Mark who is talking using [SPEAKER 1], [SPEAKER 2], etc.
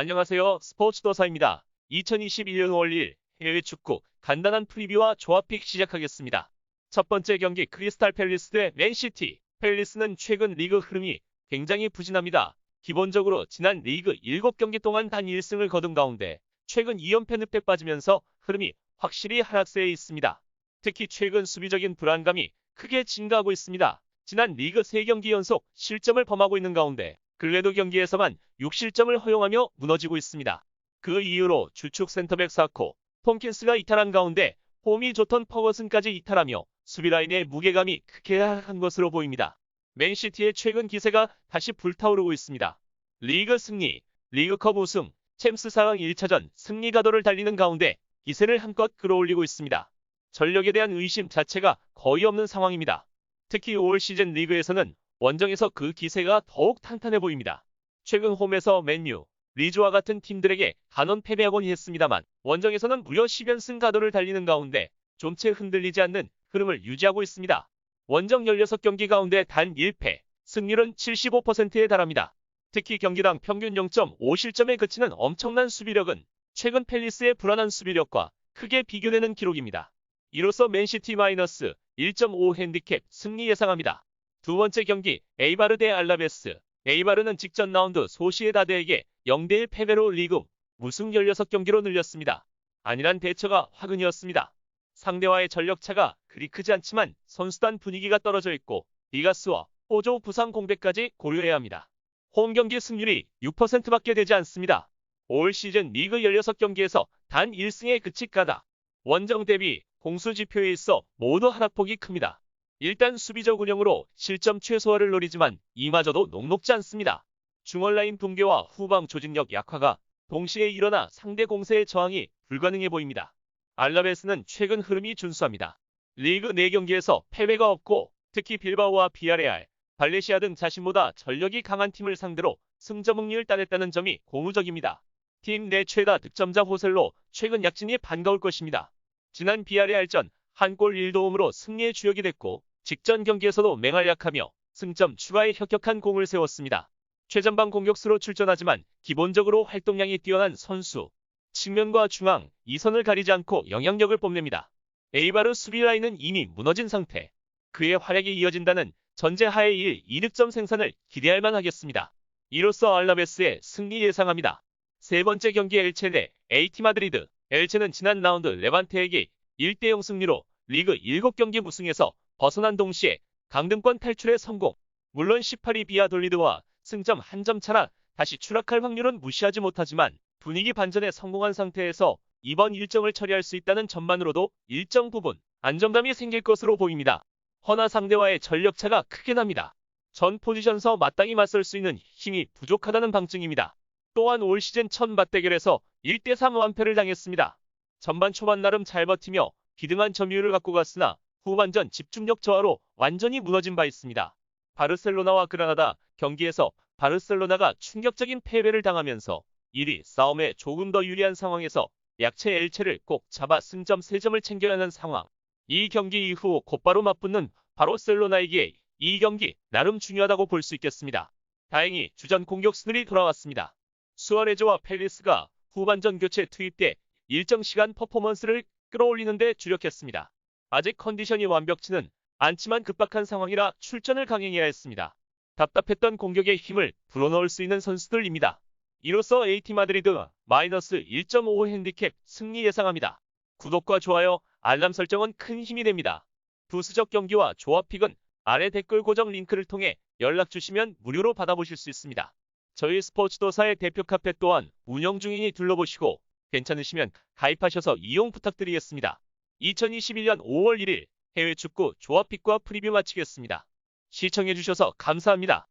[SPEAKER 1] 안녕하세요. 스포츠도사입니다. 2021년 5월 1일 해외 축구 간단한 프리뷰와 조합픽 시작하겠습니다. 첫 번째 경기 크리스탈 팰리스 대 맨시티. 팰리스는 최근 리그 흐름이 굉장히 부진합니다. 기본적으로 지난 리그 7경기 동안 단 1승을 거둔 가운데 최근 2연패 늪에 빠지면서 흐름이 확실히 하락세에 있습니다. 특히 최근 수비적인 불안감이 크게 증가하고 있습니다. 지난 리그 3경기 연속 실점을 범하고 있는 가운데 근래도 경기에서만 6실점을 허용하며 무너지고 있습니다. 그 이후로 주축 센터백 사코, 톰킨스가 이탈한 가운데 폼이 좋던 퍼거슨까지 이탈하며 수비라인의 무게감이 크게 하락한 것으로 보입니다. 맨시티의 최근 기세가 다시 불타오르고 있습니다. 리그 승리, 리그컵 우승, 챔스 4강 1차전 승리 가도를 달리는 가운데 기세를 한껏 끌어올리고 있습니다. 전력에 대한 의심 자체가 거의 없는 상황입니다. 특히 올 시즌 리그에서는 원정에서 그 기세가 더욱 탄탄해 보입니다. 최근 홈에서 맨유, 리즈와 같은 팀들에게 간원 패배하곤 했습니다만 원정에서는 무려 10연승 가도를 달리는 가운데 좀채 흔들리지 않는 흐름을 유지하고 있습니다. 원정 16경기 가운데 단 1패, 승률은 75%에 달합니다. 특히 경기당 평균 0.5실점에 그치는 엄청난 수비력은 최근 팰리스의 불안한 수비력과 크게 비교되는 기록입니다. 이로써 맨시티 마이너스 1.5 핸디캡 승리 예상합니다. 두 번째 경기 에이바르 대 알라베스. 에이바르는 직전 라운드 소시에다드에게 0대1 패배로 리그 무승 16경기로 늘렸습니다. 안일한 대처가 화근이었습니다. 상대와의 전력차가 그리 크지 않지만 선수단 분위기가 떨어져 있고 디가스와 호조 부상 공백까지 고려해야 합니다. 홈 경기 승률이 6%밖에 되지 않습니다. 올 시즌 리그 16경기에서 단 1승에 그치까다. 원정 대비 공수 지표에 있어 모두 하락폭이 큽니다. 일단 수비적 운영으로 실점 최소화를 노리지만 이마저도 녹록지 않습니다. 중원라인 붕괴와 후방 조직력 약화가 동시에 일어나 상대 공세의 저항이 불가능해 보입니다. 알라베스는 최근 흐름이 준수합니다. 리그 4경기에서 패배가 없고 특히 빌바오와 비아레알, 발레시아 등 자신보다 전력이 강한 팀을 상대로 승점 흥리를 따냈다는 점이 고무적입니다. 팀 내 최다 득점자 호셀로 최근 약진이 반가울 것입니다. 지난 비아레알전 한 골 1도움으로 승리의 주역이 됐고 직전 경기에서도 맹활약하며 승점 추가에 혁혁한 공을 세웠습니다. 최전방 공격수로 출전하지만 기본적으로 활동량이 뛰어난 선수. 측면과 중앙, 2선을 가리지 않고 영향력을 뽐냅니다. 에이바르 수비 라인은 이미 무너진 상태. 그의 활약이 이어진다는 전제하에 2득점 생산을 기대할 만하겠습니다. 이로써 알라베스의 승리 예상합니다. 세 번째 경기 엘체 대 AT 마드리드. 엘체는 지난 라운드 레반테에게 1대0 승리로 리그 7경기 무승에서 벗어난 동시에 강등권 탈출에 성공. 물론 18위 비아돌리드와 승점 1점 차라 다시 추락할 확률은 무시하지 못하지만 분위기 반전에 성공한 상태에서 이번 일정을 처리할 수 있다는 전만으로도 일정 부분 안정감이 생길 것으로 보입니다. 허나 상대와의 전력차가 크게 납니다. 전 포지션서 마땅히 맞설 수 있는 힘이 부족하다는 방증입니다. 또한 올 시즌 첫 맞대결에서 1대3 완패를 당했습니다. 전반 초반 나름 잘 버티며 비등한 점유율을 갖고 갔으나 후반전 집중력 저하로 완전히 무너진 바 있습니다. 바르셀로나와 그라나다 경기에서 바르셀로나가 충격적인 패배를 당하면서 1위 싸움에 조금 더 유리한 상황에서 약체 엘체를 꼭 잡아 승점 3점을 챙겨야 하는 상황. 이 경기 이후 곧바로 맞붙는 바르셀로나에게 이 경기 나름 중요하다고 볼 수 있겠습니다. 다행히 주전 공격수들이 돌아왔습니다. 수아레즈와 팰리스가 후반전 교체 투입돼 일정 시간 퍼포먼스를 끌어올리는 데 주력했습니다. 아직 컨디션이 완벽치는 않지만 급박한 상황이라 출전을 강행해야 했습니다. 답답했던 공격의 힘을 불어넣을 수 있는 선수들입니다. 이로써 AT 마드리드 마이너스 1.5 핸디캡 승리 예상합니다. 구독과 좋아요, 알람 설정은 큰 힘이 됩니다. 부수적 경기와 조합픽은 아래 댓글 고정 링크를 통해 연락 주시면 무료로 받아보실 수 있습니다. 저희 스포츠도사의 대표 카페 또한 운영 중이니 둘러보시고 괜찮으시면 가입하셔서 이용 부탁드리겠습니다. 2021년 5월 1일 해외 축구 조합픽과 프리뷰 마치겠습니다. 시청해주셔서 감사합니다.